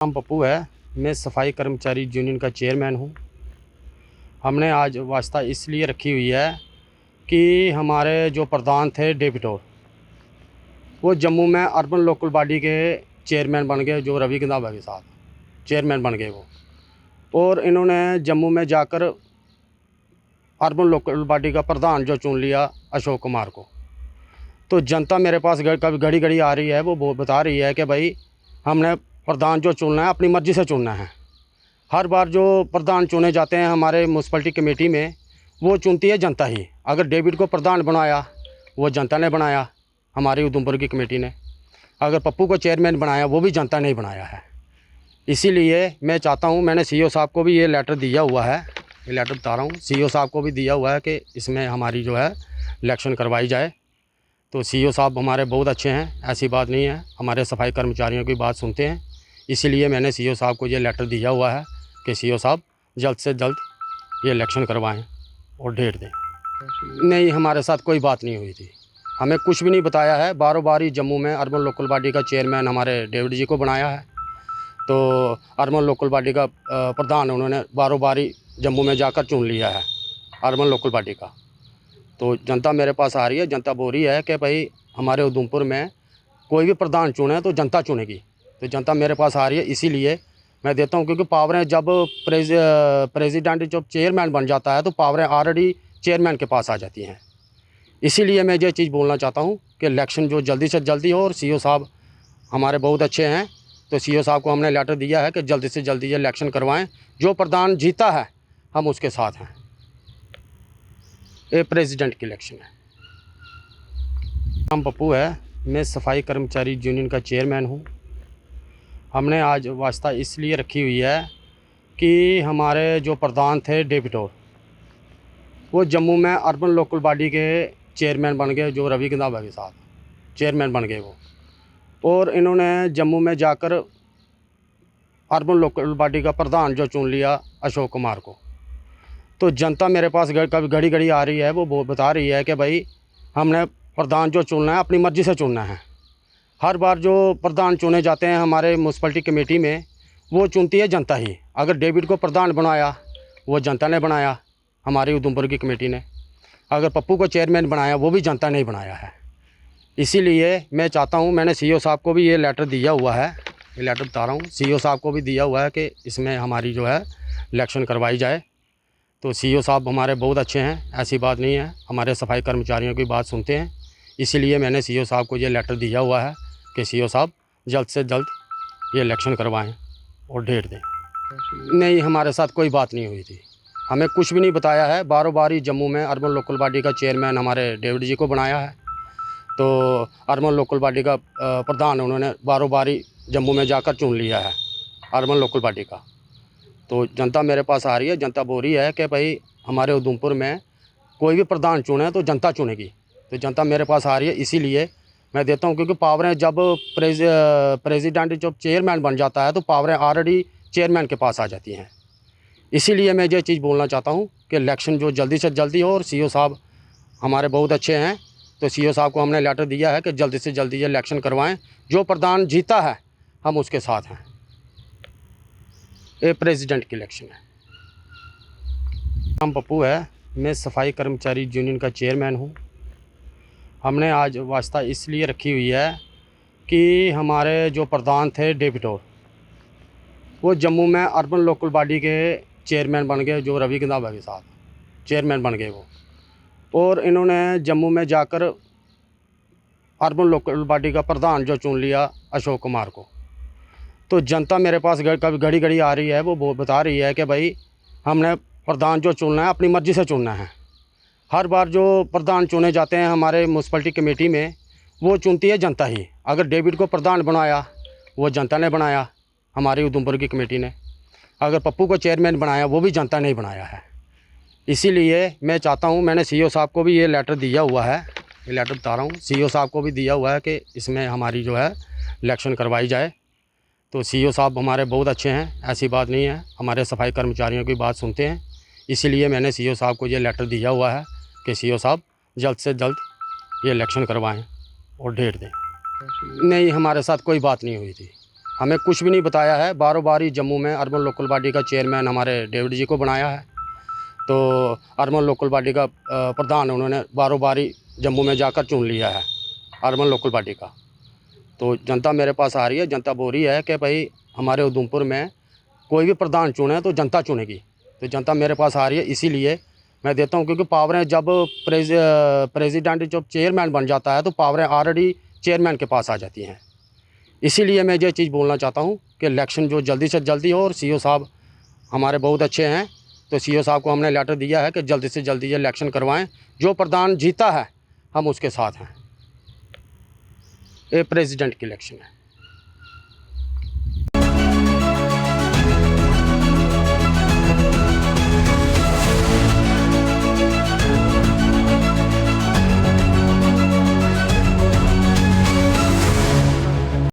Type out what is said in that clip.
नाम पप्पू है। मैं सफाई कर्मचारी यूनियन का चेयरमैन हूँ। हमने आज वास्ता इसलिए रखी हुई है कि हमारे जो प्रधान थे डेविडोर, वो जम्मू में अर्बन लोकल बॉडी के चेयरमैन बन गए, जो रवि गंधावा के साथ चेयरमैन बन गए वो। और इन्होंने जम्मू में जाकर अर्बन लोकल बॉडी का प्रधान जो चुन लिया अशोक कुमार को। तो जनता मेरे पास कभी घड़ी घड़ी आ रही है, वो बता रही है कि भाई हमने प्रधान जो चुनना है अपनी मर्ज़ी से चुनना है। हर बार जो प्रधान चुने जाते हैं हमारे म्यूनसिपलिटी कमेटी में, वो चुनती है जनता ही। अगर डेविड को प्रधान बनाया, वो जनता ने बनाया, हमारी उधमपुर की कमेटी ने। अगर पप्पू को चेयरमैन बनाया, वो भी जनता ने ही बनाया है। इसीलिए मैं चाहता हूँ, मैंने सीईओ साहब को भी ये लेटर दिया हुआ है, ये लेटर बता रहा हूँ, सीईओ साहब को भी दिया हुआ है कि इसमें हमारी जो है इलेक्शन करवाई जाए। तो सीईओ साहब हमारे बहुत अच्छे हैं, ऐसी बात नहीं है, हमारे सफाई कर्मचारियों की बात सुनते हैं। इसीलिए मैंने सीईओ साहब को ये लेटर दिया हुआ है कि सीईओ साहब जल्द से जल्द ये इलेक्शन करवाएं और डेट दें। नहीं, हमारे साथ कोई बात नहीं हुई थी, हमें कुछ भी नहीं बताया है। बारों बार ही जम्मू में अर्बन लोकल बॉडी का चेयरमैन हमारे डेविड जी को बनाया है। तो अर्बन लोकल बॉडी का प्रधान उन्होंने बारों बार ही जम्मू में जाकर चुन लिया है अर्बन लोकल बॉडी का। तो जनता मेरे पास आ रही है, जनता बोल रही है कि भाई हमारे उधमपुर में कोई भी प्रधान चुने तो जनता चुनेगी। तो जनता मेरे पास आ रही है, इसीलिए मैं देता हूँ, क्योंकि पावरें जब प्रेसिडेंट जब चेयरमैन बन जाता है तो पावरें ऑलरेडी चेयरमैन के पास आ जाती हैं। इसीलिए मैं ये चीज़ बोलना चाहता हूँ कि इलेक्शन जो जल्दी से जल्दी हो। और सीईओ साहब हमारे बहुत अच्छे हैं, तो सीईओ साहब को हमने लेटर दिया है कि जल्दी से जल्दी ये इलेक्शन करवाएं। जो प्रधान जीता है हम उसके साथ हैं। ये प्रेसिडेंट की इलेक्शन है। नाम पप्पू है। मैं सफाई कर्मचारी यूनियन का चेयरमैन हूँ। हमने आज वास्ता इसलिए रखी हुई है कि हमारे जो प्रधान थे डेविडोर, वो जम्मू में अर्बन लोकल बॉडी के चेयरमैन बन गए, जो रवि गंधावा के साथ चेयरमैन बन गए वो। और इन्होंने जम्मू में जाकर अर्बन लोकल बॉडी का प्रधान जो चुन लिया अशोक कुमार को। तो जनता मेरे पास कभी घड़ी घड़ी आ रही है, वो बता रही है कि भाई हमने प्रधान जो चुनना है अपनी मर्ज़ी से चुनना है। हर बार जो प्रधान चुने जाते हैं हमारे म्यूनसिपलिटी कमेटी में, वो चुनती है जनता ही। अगर डेविड को प्रधान बनाया, वो जनता ने बनाया, हमारी उधमपुर की कमेटी ने। अगर पप्पू को चेयरमैन बनाया, वो भी जनता ने ही बनाया है। इसीलिए मैं चाहता हूँ, मैंने सीईओ साहब को भी ये लेटर दिया हुआ है, ये लेटर बता रहा हूँ, सीईओ साहब को भी दिया हुआ है कि इसमें हमारी जो है इलेक्शन करवाई जाए। तो सीईओ साहब हमारे बहुत अच्छे हैं, ऐसी बात नहीं है, हमारे सफाई कर्मचारियों की बात सुनते हैं। इसीलिए मैंने सीईओ साहब को ये लेटर दिया हुआ है कि सीईओ साहब जल्द से जल्द ये इलेक्शन करवाएं और डेट दें। नहीं, हमारे साथ कोई बात नहीं हुई थी, हमें कुछ भी नहीं बताया है। बारों बार ही जम्मू में अर्बन लोकल बॉडी का चेयरमैन हमारे डेविड जी को बनाया है। तो अर्बन लोकल बॉडी का प्रधान उन्होंने बारों बार ही जम्मू में जाकर चुन लिया है अर्बन लोकल बॉडी का। तो जनता मेरे पास आ रही है, जनता बोल रही है कि भाई हमारे उधमपुर में कोई भी प्रधान चुने तो जनता चुनेगी। तो जनता मेरे पास आ रही है, इसीलिए मैं देता हूँ, क्योंकि पावरें जब प्रेसिडेंट जब चेयरमैन बन जाता है तो पावरें ऑलरेडी चेयरमैन के पास आ जाती हैं। इसीलिए मैं ये चीज़ बोलना चाहता हूँ कि इलेक्शन जो जल्दी से जल्दी हो। और सीईओ साहब हमारे बहुत अच्छे हैं, तो सीईओ साहब को हमने लेटर दिया है कि जल्दी से जल्दी ये इलेक्शन करवाएं। जो प्रधान जीता है हम उसके साथ हैं। ये प्रेसिडेंट की इलेक्शन है। नाम पप्पू है। मैं सफाई कर्मचारी यूनियन का चेयरमैन हूँ। हमने आज वास्ता इसलिए रखी हुई है कि हमारे जो प्रधान थे डेविडोर, वो जम्मू में अर्बन लोकल बॉडी के चेयरमैन बन गए, जो रवि गंधावा के साथ चेयरमैन बन गए वो। और इन्होंने जम्मू में जाकर अर्बन लोकल बॉडी का प्रधान जो चुन लिया अशोक कुमार को। तो जनता मेरे पास कभी घड़ी घड़ी आ रही है, वो बता रही है कि भाई हमने प्रधान जो चुनना है अपनी मर्ज़ी से चुनना है। हर बार जो प्रधान चुने जाते हैं हमारे म्यूनसिपलिटी कमेटी में, वो चुनती है जनता ही। अगर डेविड को प्रधान बनाया, वो जनता ने बनाया, हमारी उधमपुर की कमेटी ने। अगर पप्पू को चेयरमैन बनाया, वो भी जनता ने ही बनाया है। इसीलिए मैं चाहता हूँ, मैंने सीईओ साहब को भी ये लेटर दिया हुआ है, ये लेटर बता रहा हूँ, सीईओ साहब को भी दिया हुआ है कि इसमें हमारी जो है इलेक्शन करवाई जाए। तो सीईओ साहब हमारे बहुत अच्छे हैं, ऐसी बात नहीं है, हमारे सफाई कर्मचारियों की बात सुनते हैं। इसीलिए मैंने सीईओ साहब को ये लेटर दिया हुआ है कि सीईओ साहब जल्द से जल्द ये इलेक्शन करवाएं और डेट दें। नहीं, हमारे साथ कोई बात नहीं हुई थी, हमें कुछ भी नहीं बताया है। बारों बार ही जम्मू में अर्बन लोकल बॉडी का चेयरमैन हमारे डेविड जी को बनाया है, तो अर्बन लोकल बॉडी का प्रधान उन्होंने बारों बार ही जम्मू में जाकर चुन लिया है अर्बन लोकल बॉडी का। तो जनता मेरे पास आ रही है, जनता बोल रही है कि भाई हमारे उधमपुर में कोई भी प्रधान चुने तो जनता चुनेगी। तो जनता मेरे पास आ रही है, इसीलिए मैं देता हूँ, क्योंकि पावरें जब प्रेसिडेंट जब चेयरमैन बन जाता है तो पावरें ऑलरेडी चेयरमैन के पास आ जाती हैं। इसीलिए मैं ये चीज़ बोलना चाहता हूँ कि इलेक्शन जो जल्दी से जल्दी हो, और सीओ साहब हमारे बहुत अच्छे हैं, तो सीओ साहब को हमने लेटर दिया है कि जल्दी से जल्दी ये इलेक्शन करवाएं। जो प्रधान जीता है हम उसके साथ हैं। ये प्रेसिडेंट की इलेक्शन है।